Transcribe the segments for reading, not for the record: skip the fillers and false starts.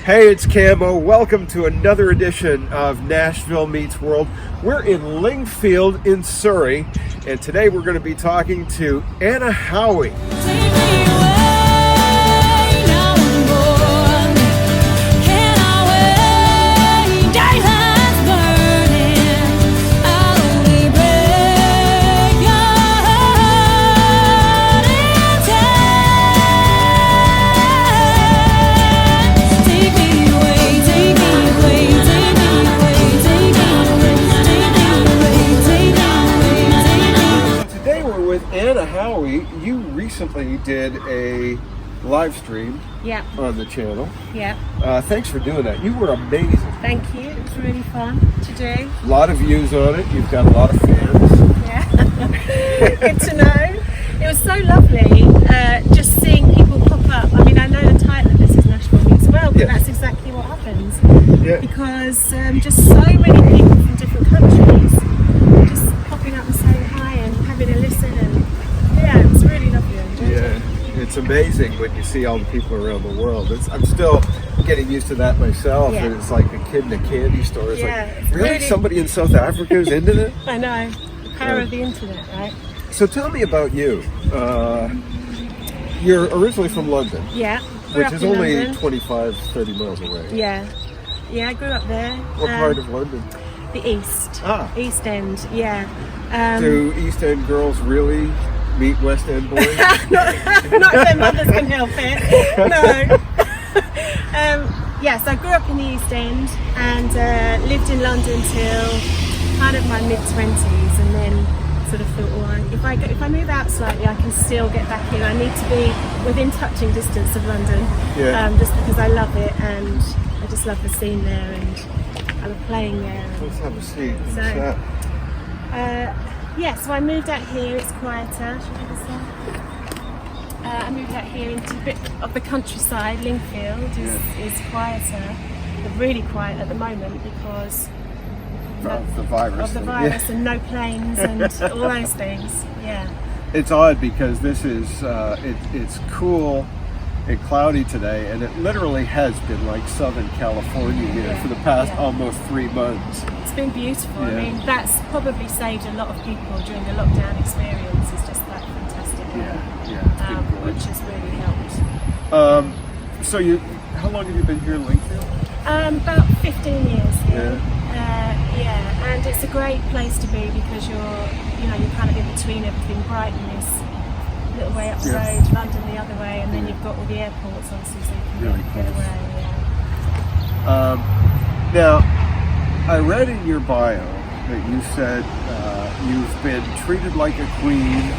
Hey, it's Camo. Welcome to another edition of Nashville Meets World. We're in Lingfield in Surrey, and today we're going to be talking to Anna Howie. Anna Howie, you recently did a live stream on the channel. Thanks for doing that. You were amazing. Thank you. It was really fun to do. A lot of views on it. You've got a lot of fans. Yeah. Good to know. It was so lovely just seeing people pop up. I mean, I know the title of this is Nashville Meets World, but that's exactly what happens. Because just so many people from different countries just popping up and saying hi and having a listen, and it was really lovely. I enjoyed it. It's amazing when you see all the people around the world. I'm still getting used to that myself, and it's like a kid in a candy store. It's like, really? Somebody in South Africa is into it? I know. The power of the internet, right? So tell me about you. You're originally from London. Which is only London. 25, 30 miles away. Yeah, I grew up there. What part of London? The East. East End, Do East End girls really meet West End boys? not if their mothers can help it. No. So I grew up in the East End and lived in London till kind of my mid-20s, and then sort of thought, well, if I move out slightly, I can still get back in. I need to be within touching distance of London, just because I love it, and I just love the scene there, and I love playing there. Let's have a seat. So I moved out here. It's quieter. I moved out here into a bit of the countryside. Lingfield is quieter, but really quiet at the moment because of the virus. And no planes and all those things. It's odd because this is it's cool and cloudy today, and it literally has been like Southern California here for the past almost 3 months. It's been beautiful. I mean, that's probably saved a lot of people during the lockdown experience. It's just that fantastic which has really helped. So how long have you been here in Lingfield? About 15 years here. And it's a great place to be because you're kind of in between everything. Brighton is a little way up the road, London the other way, and then you've got all the airports obviously, so you can get away. Now, I read in your bio that you said you've been treated like a queen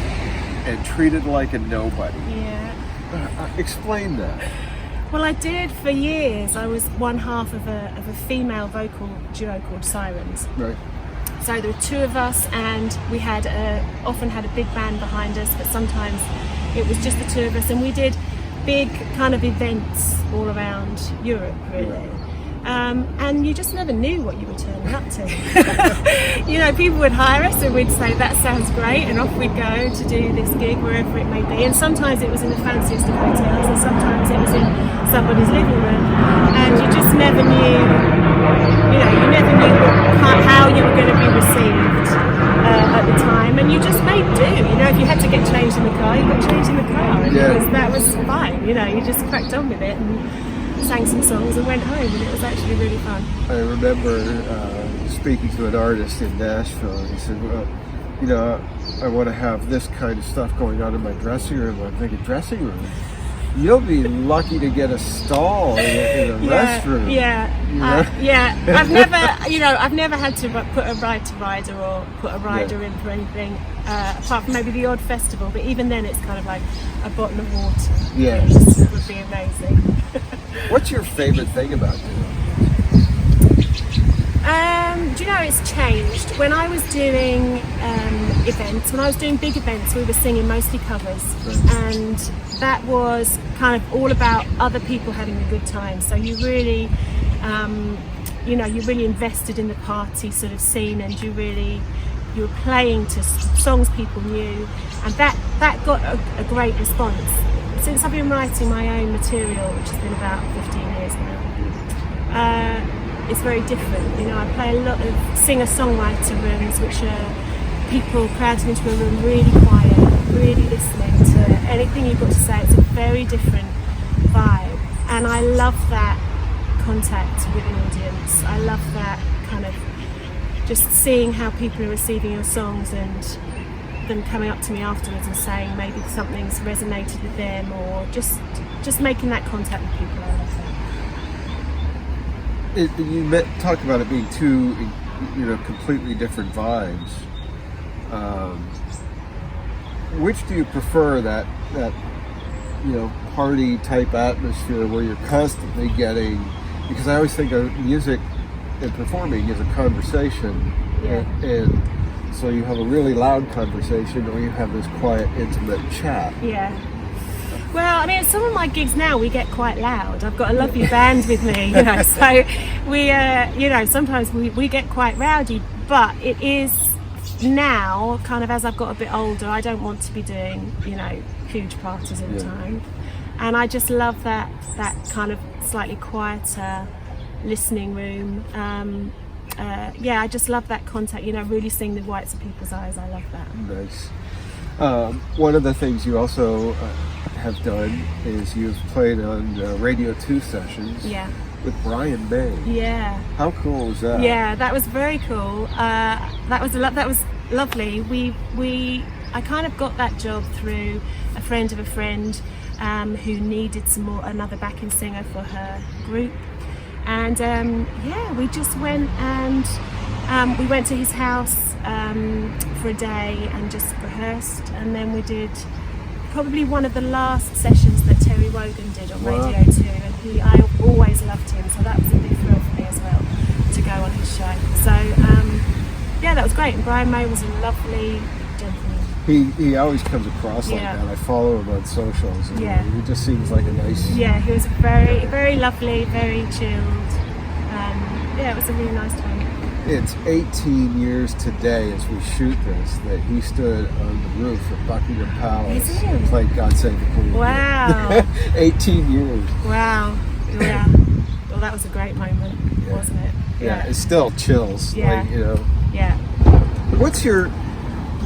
and treated like a nobody. Explain that. Well, I did for years. I was one half of a female vocal duo called Sirens. Right. So there were two of us, and we had often had a big band behind us, but sometimes it was just the two of us, and we did big kind of events all around Europe, really. And you just never knew what you were turning up to. People would hire us and we'd say, that sounds great, and off we'd go to do this gig wherever it may be. And sometimes it was in the fanciest of hotels, and sometimes it was in somebody's living room. And you just never knew, you never knew how you were going to be received at the time. And you just made do. If you had to get changed in the car, you got changed in the car. And that was fine. You just cracked on with it and sang some songs and went home, and it was actually really fun. I remember speaking to an artist in Nashville, and he said, well, I want to have this kind of stuff going on in my dressing room. I'm thinking, dressing room? You'll be lucky to get a stall in a restroom. I've never had to put a ride to rider or put a rider in for anything, apart from maybe the odd festival, but even then it's kind of like a bottle of water. It would be amazing. What's your favorite thing about doing it? It's changed. When I was doing events, when I was doing big events, we were singing mostly covers, and that was kind of all about other people having a good time. So you really, you really invested in the party sort of scene, and you were playing to songs people knew, and that got a great response. Since I've been writing my own material, which has been about 15 years now, it's very different. You know, I play a lot of singer-songwriter rooms, which are people crowded into a room really quiet, really listening to anything you've got to say. It's a very different vibe, and I love that contact with an audience. I love that kind of just seeing how people are receiving your songs and them coming up to me afterwards and saying maybe something's resonated with them, or just making that contact with people. I love that. You talked about it being two, completely different vibes. Which do you prefer, that party type atmosphere where you're constantly getting, because I always think of music and performing as a conversation, and so you have a really loud conversation, or you have this quiet, intimate chat. Yeah. Well, I mean, at some of my gigs now we get quite loud. I've got a lovely band with me, so we, sometimes we get quite rowdy, but it is now, kind of as I've got a bit older, I don't want to be doing, huge parties all the time. And I just love that kind of slightly quieter listening room. I just love that contact, really seeing the whites of people's eyes. I love that. Nice. One of the things you also have done is you've played on Radio 2 sessions with Brian May. Yeah. How cool was that? Yeah, that was very cool. That was lovely. I kind of got that job through a friend of a friend who needed another backing singer for her group. And we just went and we went to his house for a day and just rehearsed, and then we did probably one of the last sessions that Terry Wogan did on Radio 2, and I always loved him, so that was a big thrill for me as well to go on his show. So that was great, and Brian May was a lovely gentleman. He always comes across like that. I follow him on socials, and he just seems like a nice... Yeah, he was very, very lovely, very chilled. It was a really nice time. It's 18 years today as we shoot this that he stood on the roof of Buckingham Palace and played God Save the Queen. Wow. 18 years. Wow. Yeah. Well, that was a great moment, wasn't it? Yeah, it still chills. Yeah. Yeah.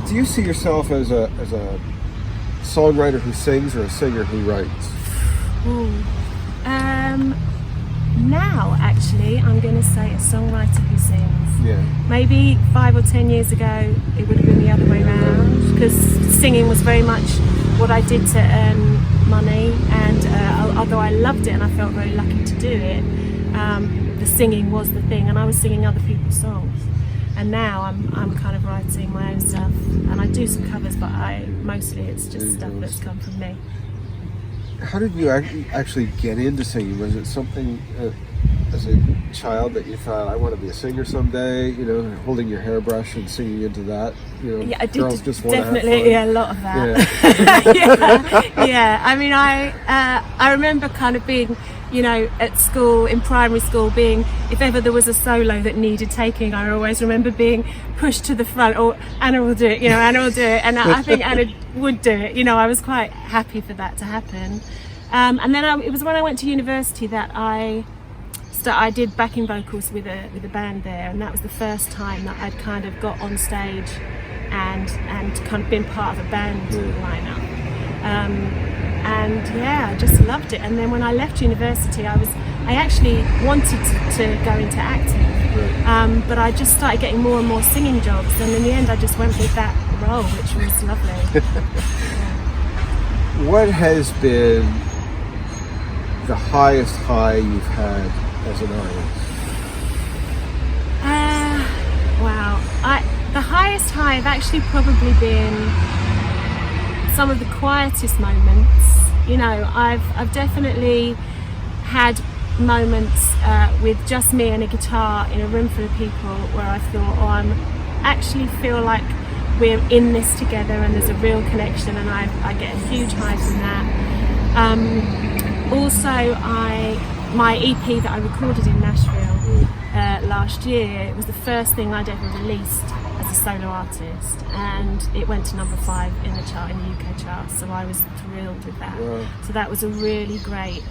Do you see yourself as a songwriter who sings or a singer who writes? Now, actually, I'm going to say a songwriter who sings. Yeah. Maybe 5 or 10 years ago, it would have been the other way around, because singing was very much what I did to earn money, and although I loved it and I felt very lucky to do it, the singing was the thing, and I was singing other people's songs. And now I'm kind of writing my own stuff, and I do some covers, but mostly it's just stuff that's come from me. How did you actually get into singing? Was it something as a child that you thought, I want to be a singer someday, holding your hairbrush and singing into that? Yeah, I did. Girls just want to have fun. Yeah, a lot of that. Yeah. I mean, I remember kind of being, at school, in primary school, being, if ever there was a solo that needed taking, I always remember being pushed to the front, or Anna will do it, Anna will do it. And I think Anna would do it. I was quite happy for that to happen. And then it was when I went to university that I did backing vocals with a band there, and that was the first time that I'd kind of got on stage and kind of been part of a band lineup. I just loved it. And then when I left university, I actually wanted to go into acting, but I just started getting more and more singing jobs, and in the end I just went with that role, which was lovely. What has been the highest high you've had as an artist? Wow. The highest high have actually probably been some of the quietest moments. I've definitely had moments with just me and a guitar in a room full of people where I thought, I actually feel like we're in this together and there's a real connection, and I get a huge high from that. Also, my EP that I recorded in Nashville last year, it was the first thing I'd ever released as a solo artist, and it went to number 5 in the UK chart, so I was thrilled with that. Wow. So that was a really great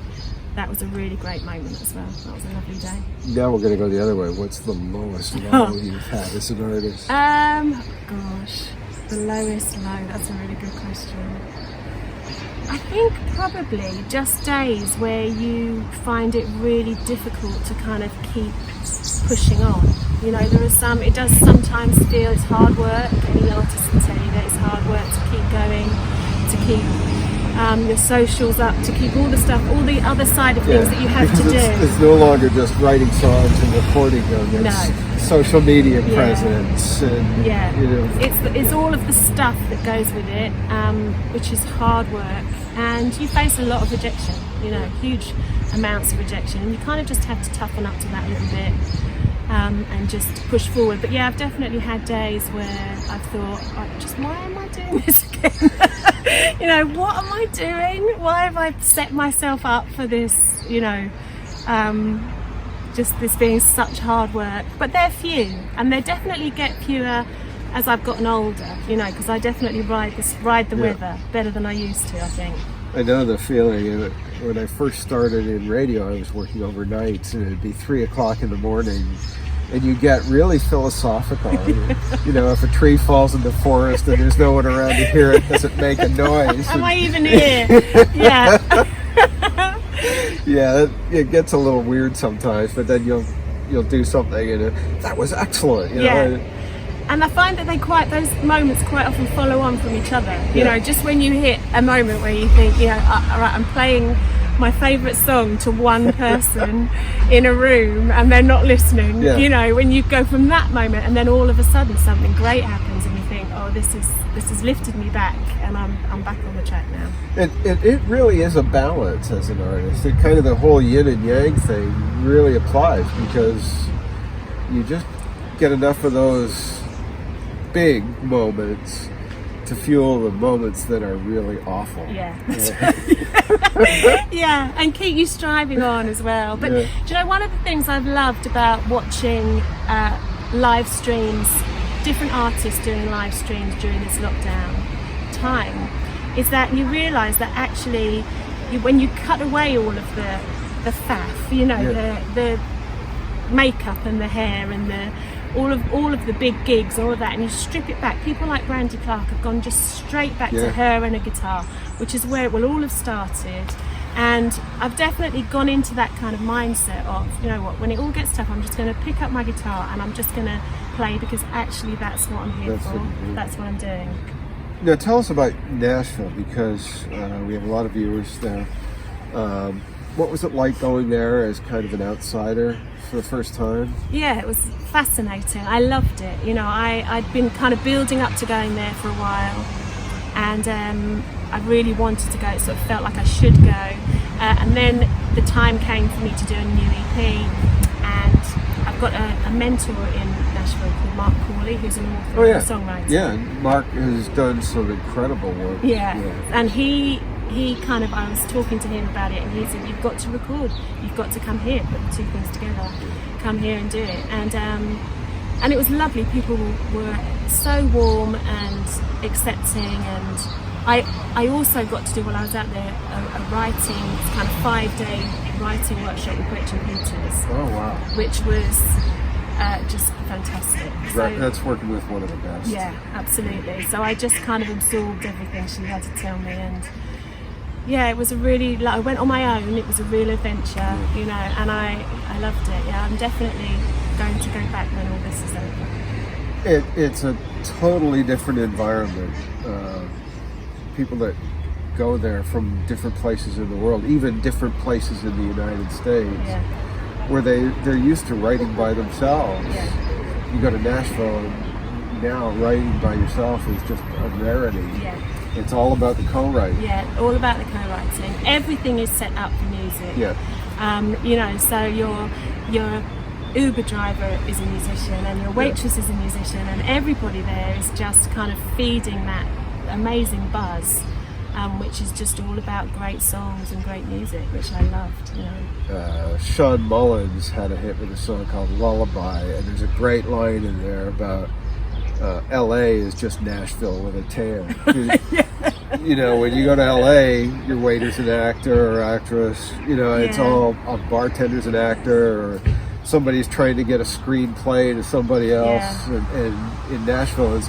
that was a really great moment as well. That was a lovely day. Now we're going to go the other way. What's the lowest low you've had as an artist? Gosh, the lowest low. That's a really good question. I think probably just days where you find it really difficult to kind of keep pushing on. You know, it does sometimes feel it's hard work. Any artist can tell you that it's hard work to keep going, to keep your socials up, to keep all the stuff, all the other side of things that you have to do. It's no longer just writing songs and recording them. It's social media presence. And, you know. It's all of the stuff that goes with it, which is hard work. And you face a lot of rejection, you know, huge amounts of rejection. And you kind of just have to toughen up to that a little bit. And just push forward. But yeah, I've definitely had days where I've thought, why am I doing this again? You know, what am I doing? Why have I set myself up for this, you know, just this being such hard work? But they're few, and they definitely get fewer as I've gotten older, you know, because I definitely ride the weather better than I used to, I think. I know the feeling. When I first started in radio, I was working overnight, and it'd be 3 o'clock in the morning, and you get really philosophical. You know, if a tree falls in the forest and there's no one around to hear it, does it make a noise? Am I even here? Yeah. Yeah, it gets a little weird sometimes, but then you'll do something, and that was excellent. You know? And I find that those moments quite often follow on from each other. You know, just when you hit a moment where you think, you know, all right, I'm playing my favourite song to one person in a room and they're not listening. You know, when you go from that moment and then all of a sudden something great happens and you think, oh, this has lifted me back and I'm back on the track now. It really is a balance as an artist. It kind of the whole yin and yang thing really applies, because you just get enough of those big moments to fuel the moments that are really awful. And keep you striving on as well. But do you know, one of the things I've loved about watching live streams, different artists doing live streams during this lockdown time, is that you realise that actually when you cut away all of the faff, you know, the makeup and the hair and all of the big gigs, all of that, and you strip it back. People like Brandy Clark have gone just straight back to her and a guitar, which is where it will all have started. And I've definitely gone into that kind of mindset of, you know what, when it all gets tough, I'm just going to pick up my guitar and I'm just going to play, because actually that's what I'm here for. That's what I'm doing. Now tell us about Nashville, because we have a lot of viewers there. What was it like going there as kind of an outsider for the first time? Yeah, it was fascinating. I loved it. You know, I'd been kind of building up to going there for a while, and I really wanted to go. It sort of felt like I should go. And then the time came for me to do a new EP, and I've got a mentor in Nashville called Mark Corley, who's an author and songwriter. Yeah, Mark has done some incredible work. And he kind of, I was talking to him about it, and he said, you've got to record, you've got to come here, put the two things together, come here and do it. And it was lovely. People were so warm and accepting, and I also got to do, while I was out there, a writing, kind of 5-day writing workshop with Gretchen Peters. Oh wow. Which was just fantastic. So, that's working with one of the best. Yeah, absolutely. So I just kind of absorbed everything she had to tell me, and yeah, it was a really, I went on my own. It was a real adventure, you know, and I loved it. Yeah, I'm definitely going to go back when all this is over. It's a totally different environment. People that go there from different places in the world, even different places in the United States, where they're used to writing by themselves. You go to Nashville, and now writing by yourself is just a rarity. It's all about the co-writing. Yeah, all about the co-writing. Everything is set up for music. You know, so your Uber driver is a musician, and your waitress is a musician, and everybody there is just kind of feeding that amazing buzz, which is just all about great songs and great music, which I loved. You know. Sean Mullins had a hit with a song called Lullaby, and there's a great line in there about LA is just Nashville with a tan. you know, when you go to LA, your waiter's an actor or actress. You know, it's all a bartender's an actor, or somebody's trying to get a screenplay to somebody else. And in Nashville, it's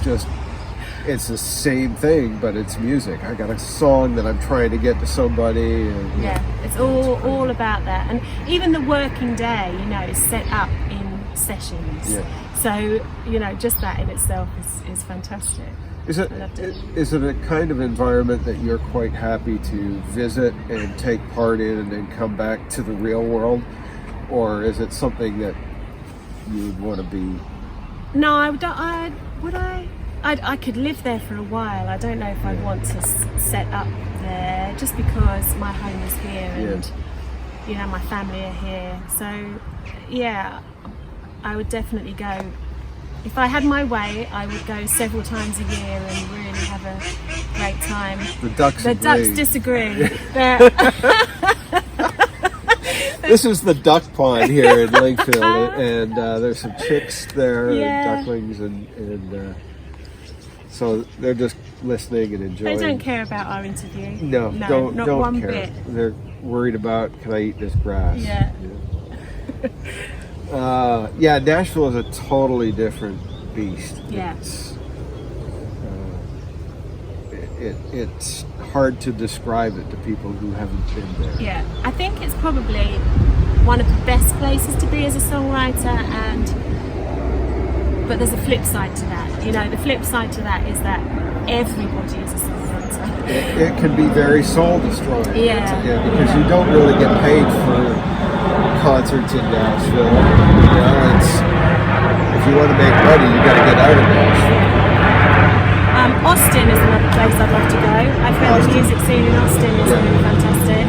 the same thing, but it's music. I got a song that I'm trying to get to somebody. And, it's all about that. And even the working day, you know, is set up in sessions. Yeah. So, you know, just that in itself is fantastic. Is it a kind of environment that you're quite happy to visit and take part in and then come back to the real world? Or is it something that you would want to be? No, I could live there for a while. I don't know if I'd want to set up there, just because my home is here and you know, my family are here. So yeah, I would definitely go. If I had my way, I would go several times a year and really have a great time. The Ducks disagree. This is the duck pond here in Lingfield, and there's some chicks there, and ducklings, and so they're just listening and enjoying. They don't care about our interview. No, don't one care. bit. They're worried about, can I eat this grass? Yeah. Yeah, Nashville is a totally different beast. Yeah. It's hard to describe it to people who haven't been there. Yeah, I think it's probably one of the best places to be as a songwriter, but there's a flip side to that. You know, the flip side to that is that everybody is a songwriter. It can be very soul destroying. Yeah, because you don't really get paid for concerts in Nashville. You know, if you want to make money, you got to get out of Nashville. Austin is another place I'd love to go. I've heard the music scene in Austin is really fantastic.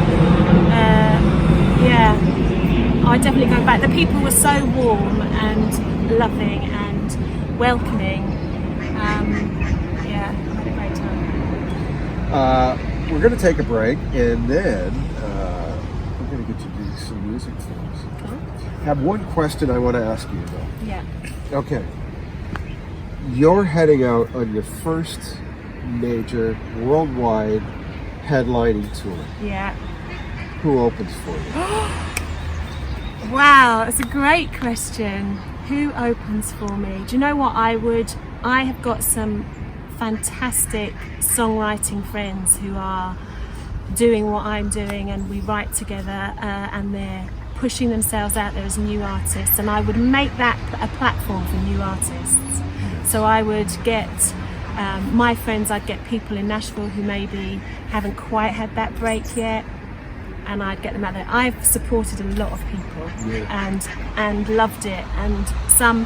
I'd definitely go back. The people were so warm and loving and welcoming. I had a great time. We're going to take a break, and then we're going to get you to do some music things. Cool. I have one question I want to ask you, though. Yeah. Okay. You're heading out on your first major worldwide headlining tour. Yeah. Who opens for you? Wow, that's a great question. Who opens for me? Do you know what I have got some fantastic songwriting friends who are doing what I'm doing, and we write together, and they're pushing themselves out there as new artists, and I would make that a platform for new artists. So I would get my friends, I'd get people in Nashville who maybe haven't quite had that break yet, and I'd get them out there. I've supported a lot of people and loved it, and some,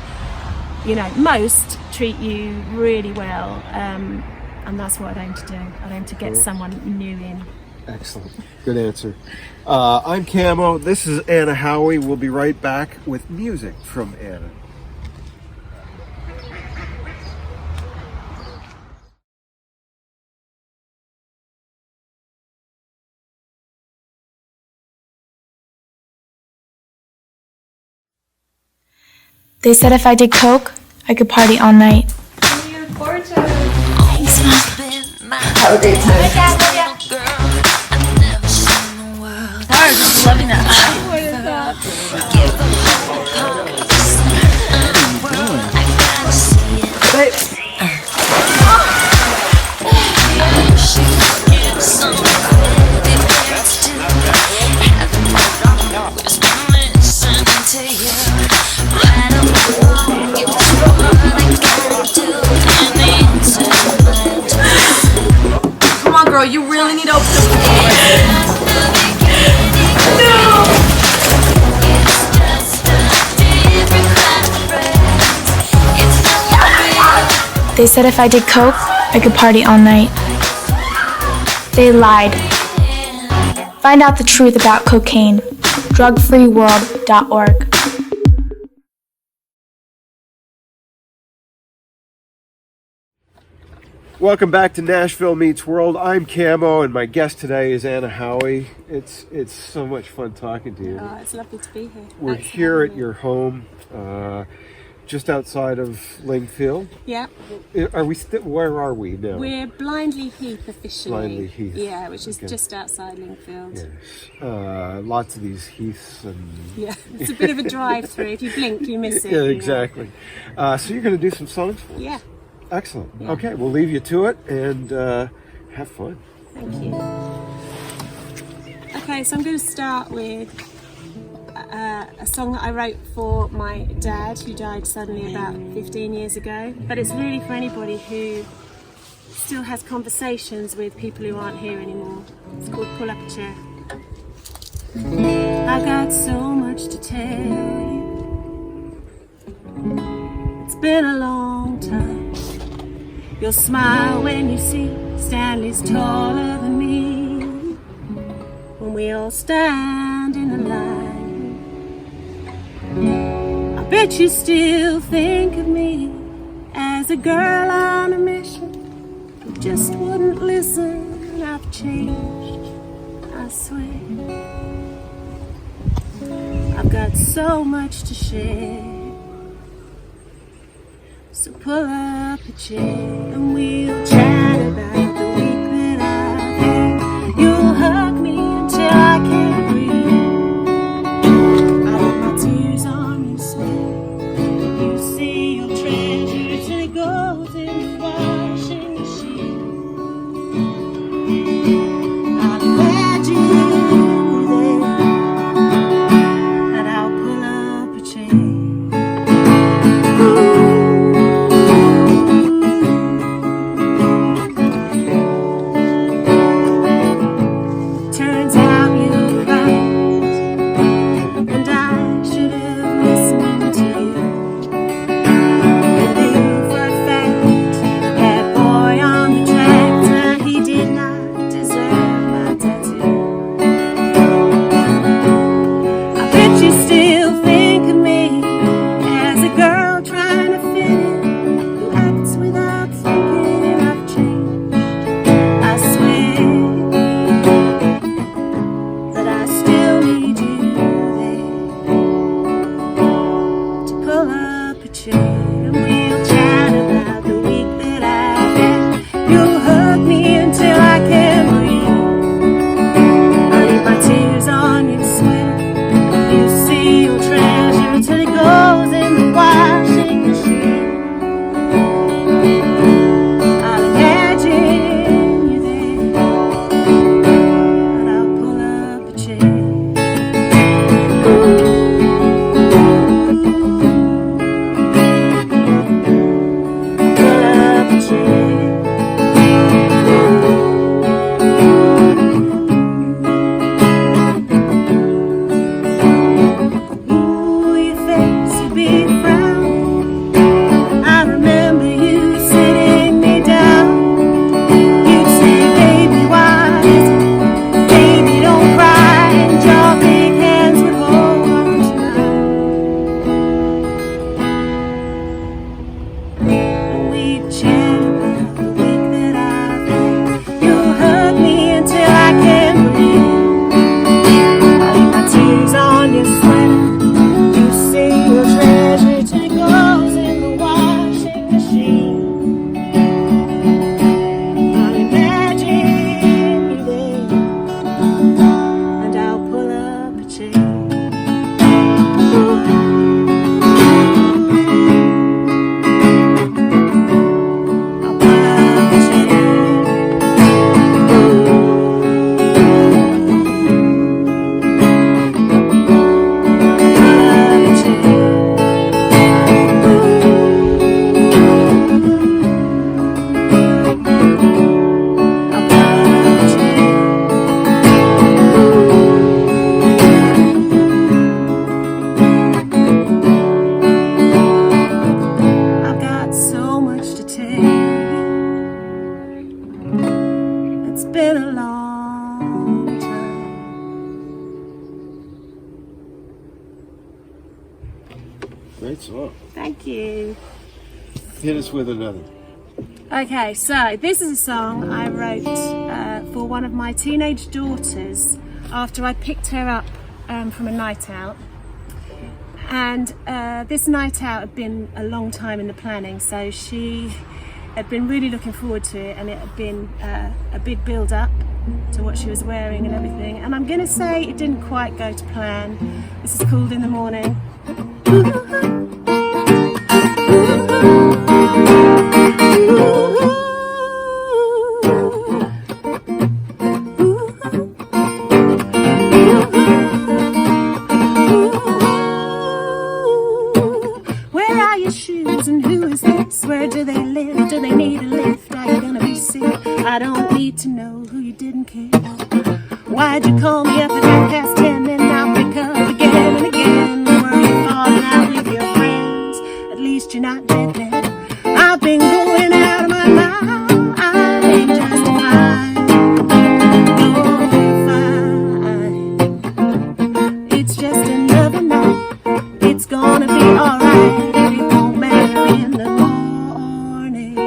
you know, most treat you really well, and that's what I'd aim to do. I'd aim to get someone new in. Excellent. Good answer. I'm Camo. This is Anna Howie. We'll be right back with music from Anna. They said if I did coke, I could party all night. You're gorgeous. Thanks, Mom. Have a great time. Hi, Dad. I'm just loving that. What is that? Come on, girl, you really need to open the door. They said if I did coke, I could party all night. They lied. Find out the truth about cocaine. drugfreeworld.org. Welcome back to Nashville Meets World. I'm Camo, and my guest today is Anna Howie. It's so much fun talking to you. It's lovely to be here. We're Thanks for here having at me. your home, just outside of Lingfield. Yeah. Are we where are we now? We're Blindley Heath officially. Blindley Heath. Yeah, which is just outside Lingfield. Yes. Lots of these heaths and... Yeah, it's a bit of a drive-through. If you blink, you miss it. Yeah, exactly. So you're going to do some songs for us? Yeah. Excellent. Yeah. Okay, we'll leave you to it and have fun. Thank you. Okay, so I'm going to start with a song that I wrote for my dad, who died suddenly about 15 years ago. But it's really for anybody who still has conversations with people who aren't here anymore. It's called Pull Up a Chair. I've got so much to tell you. It's been a long time. You'll smile when you see Stanley's taller than me. When we all stand in a line, I bet you still think of me as a girl on a mission who just wouldn't listen. I've changed, I swear. I've got so much to share. So pull up a chair and we'll chat about the week that I've had. You'll hug me until I can't breathe. I let my tears on you sweat. You see your treasure till it goes in the washing machine. I'll imagine you there, and I'll pull up a chair. Great song. Thank you. Hit us with another. Okay, so this is a song I wrote for one of my teenage daughters after I picked her up from a night out. And this night out had been a long time in the planning, so she had been really looking forward to it, and it had been a big build up to what she was wearing and everything. And I'm gonna say it didn't quite go to plan. This is called In the Morning. Where are your shoes and who is this? Where do they live? Do they need a lift? Are you gonna be sick? I don't need to know who you didn't kiss. Why'd you call me up at 10:30 and I'll pick up again and again? Were you falling out with your friends? At least you're not dead then. I've been going out of my mind just fine. Oh, fine. It's just another night. It's gonna be alright. It won't matter in the morning.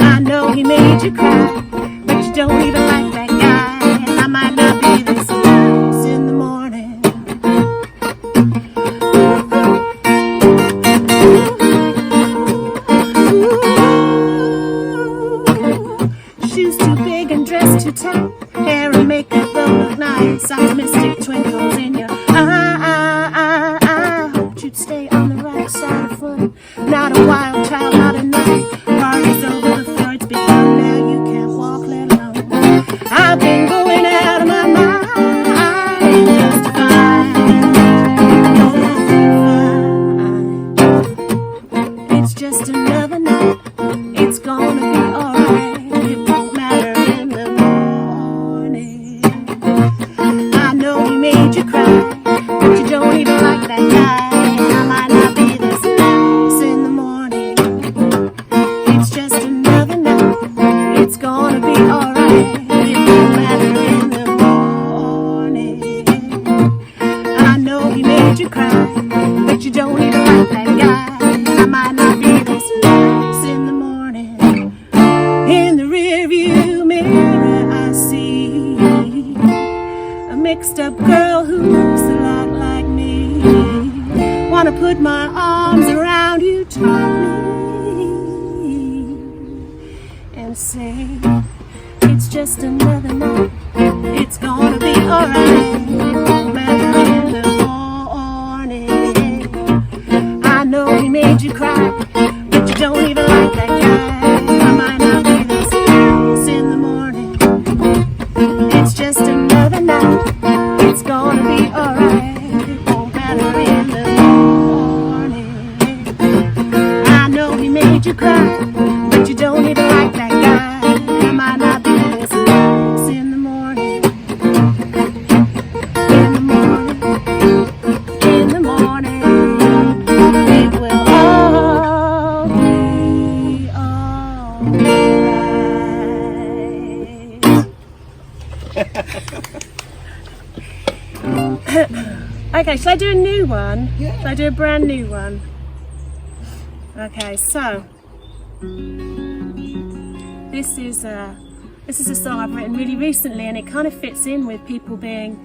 I know he made you cry, but you don't even like that guy. I might not be this nice in the morning. Shoes too big and dress too tight. Hair and makeup don't look nice. Optimistic twinkles in your eye. I hoped you'd stay on the right side of fun. Not a wild child, not a night. Party's over, the Freud's begun. Now you can't walk, let alone. I've been going out of my mind just fine. Oh, fine. It's just another night. It's gonna be alright. It won't matter in the morning. I know he made you cry, but you don't even like that guy. I might not be this nice in the morning. It's just another night. It's gonna be alright. It won't matter in the morning. I know he made you cry, but you don't even like that guy. I might not be this nice in the morning. In the rearview mirror I see a mixed up girl who looks a lot like me. Wanna put my arms around you tightly and say, it's just another night. It's gonna be alright. It won't matter in the morning. I know he made you cry, but you don't even like that guy. I might not be this nice in the morning. It's just another night. It's gonna be alright. It won't matter in the morning. I know he made you cry, but you don't even like that guy. I might not be this nice in the morning. In the morning. In the morning. It will all be alright. Okay, shall I do a new one? Yeah. Shall I do a brand new one? Okay, so this is a song I've written really recently, and it kind of fits in with people being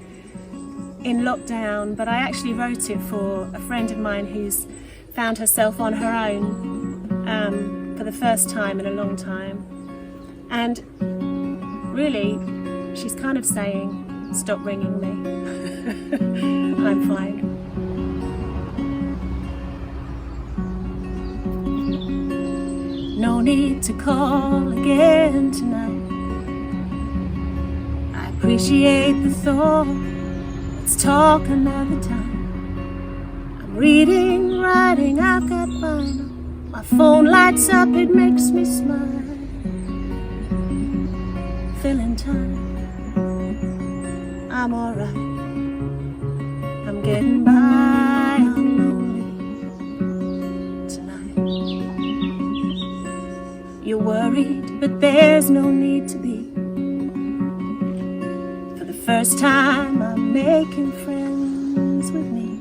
in lockdown, but I actually wrote it for a friend of mine who's found herself on her own for the first time in a long time. And really, she's kind of saying, stop ringing me. I'm fine. No need to call again tonight. I appreciate the thought. Let's talk another time. I'm reading, writing, I've got vinyl. My phone lights up, it makes me smile. Filling time. I'm alright. I'm getting by, I'm lonely tonight. You're worried, but there's no need to be. For the first time, I'm making friends with me.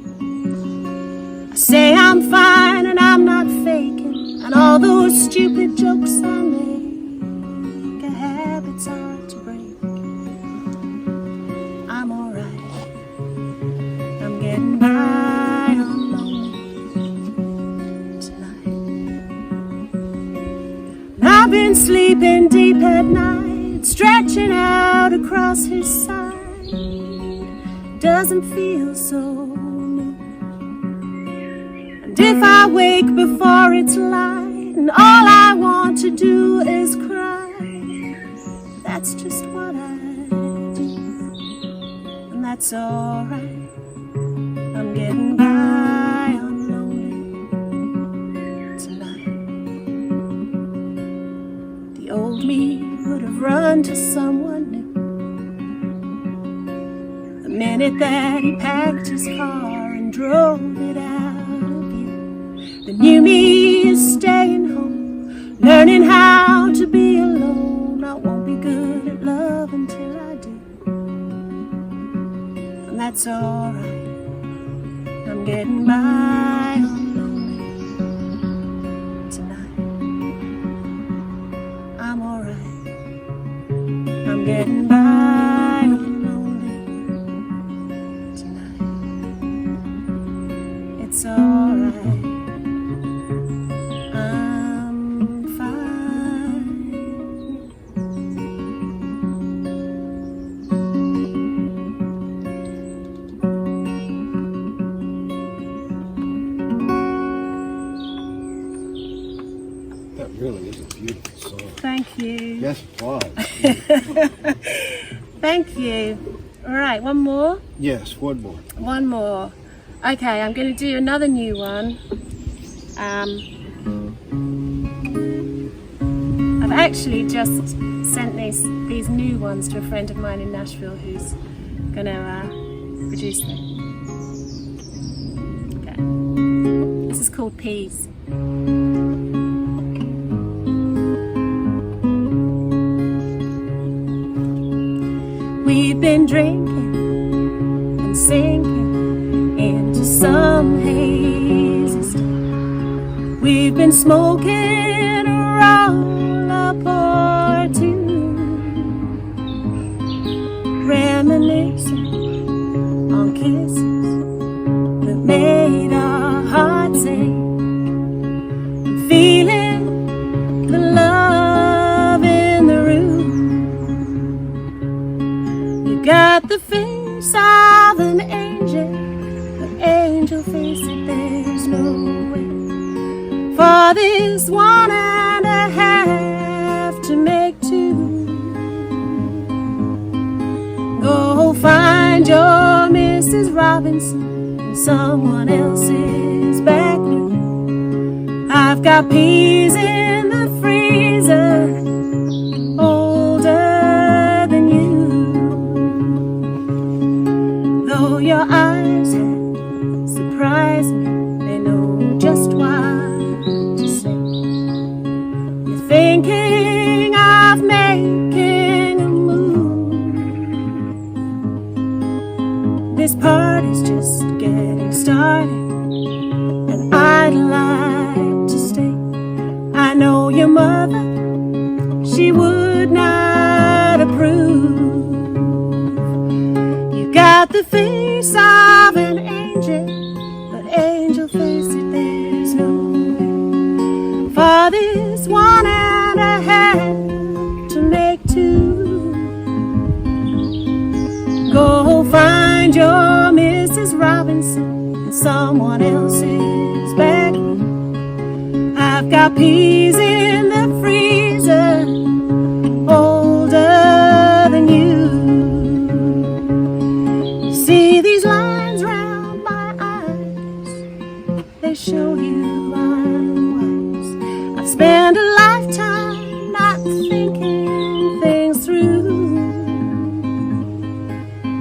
I say I'm fine and I'm not faking, and all those stupid jokes I make, a habit's hard to break. I'm alright. I'm getting by. sleeping deep at night, stretching out across his side, doesn't feel so new. And if I wake before it's light and all I want to do is cry, that's just what I do, and that's alright. I'm getting by on lonely tonight. The old me would have run to someone new the minute that he packed his car and drove it out of view. The new me is staying home, learning how to be alone. I won't be good at love until I do, and that's alright. I'm getting by on lonely tonight. I'm alright. I'm getting by on lonely tonight. It's alright. I'm fine. That really is a beautiful song. Thank you. Yes, applause. Thank you. All right, one more. Yes, one more. One more. Okay, I'm going to do another new one. I've actually just sent these new ones to a friend of mine in Nashville who's going to produce them. Okay. This is called Peas. We've been drinking and sinking into some hazy stuff. We've been smoking a roll up or two, reminiscing on kisses that made our hearts ache, and feeling the love in the room. You got the face of an angel, but angel face that there's no way for this 1.5 to make 2. Go find your Mrs. Robinson in someone else's back room. I've got peas in the freezer, older than you. Though your eyes have surprised me, they know just what to say. You're thinking of making a move. This party's just getting started, and I'd like to stay. I know your mother, she would not approve. You got the face of an angel, but angel face it, there's no way for this 1.5 to make 2. Go find your Mrs. Robinson in someone else's back room. I've got peas in the freezer, older than you. You see these lines round my eyes, they show you I'm wise. I've spent a lifetime not thinking things through.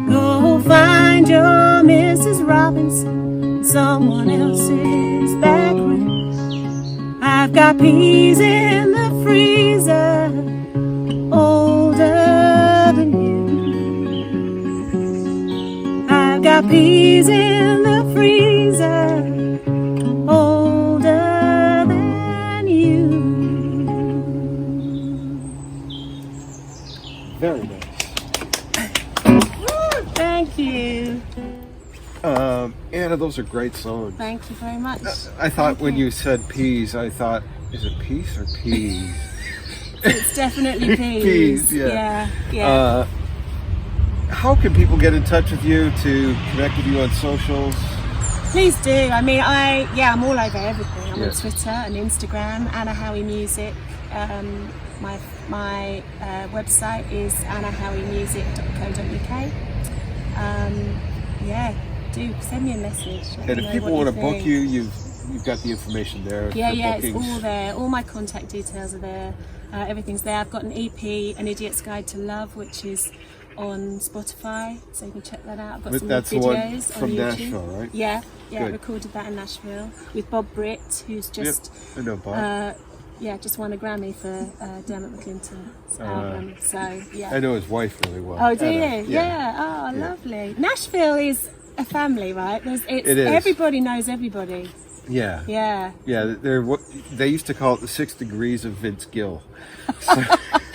Go find your Mrs. Robinson in someone else's back room. I've got peas in the freezer, older than you. I've got peas in the freezer, older than you. Very nice. Thank you. Anna, those are great songs. Thank you very much. I thought when you said peas, I thought, is it peas or peas? It's definitely peas. Peas, yeah. Yeah, yeah. How can people get in touch with you to connect with you on socials? Please do. I mean, I'm all over everything. I'm Yeah. on Twitter and Instagram, Anna Howie Music. My website is annahowiemusic.co.uk. Yeah, do send me a message. Let And me if know people what want to book think. you've got the information there. Yeah, for yeah, it's bookings. all there. All my contact details are there. Everything's there. I've got an EP, An Idiot's Guide to Love, which is on Spotify, so you can check that out. I've got some That's the videos one from on YouTube. Nashville, right? Yeah, yeah, I Good. recorded that in Nashville with Bob Britt, who's just I know Bob. just won a Grammy for Dermot McClinton's album. So yeah. I know his wife really well. Oh, do Anna. you? Yeah. Oh, Yeah. lovely. Nashville is a family, right? It is. Everybody knows everybody. Yeah. Yeah. Yeah, they used to call it the 6 degrees of Vince Gill.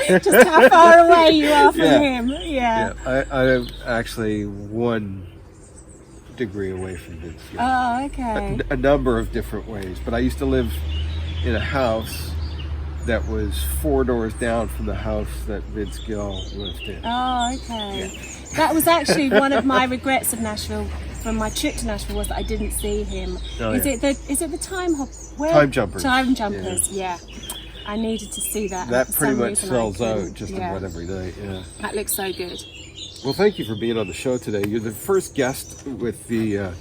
Just how far away you are from Yeah. him. Yeah. Yeah, I'm actually 1 degree away from Vince Gill. Oh, okay. A number of different ways, but I used to live in a house that was 4 doors down from the house that Vince Gill lived in. Oh, okay. That was actually one of my regrets of Nashville. From my trip to Nashville was that I didn't see him. Oh, is yeah. it the time hop? Time Jumpers. Time Jumpers. Yeah. I needed to see that. That For pretty some much reason I sells out couldn't. just Yeah. about every night. Yeah. That looks so good. Well, thank you for being on the show today. You're the first guest with the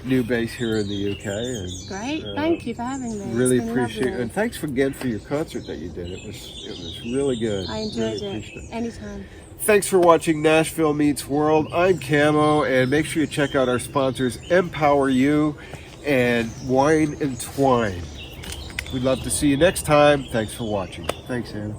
new base here in the UK. And, Great. Thank you for having me. Really It's been appreciate it, lovely. and thanks again for your concert that you did. It was really good. I enjoyed Really it. appreciate Anytime. Thanks for watching Nashville Meets World. I'm Camo, and make sure you check out our sponsors, Empower You and WINEntwine. We'd love to see you next time. Thanks for watching. Thanks, Anna.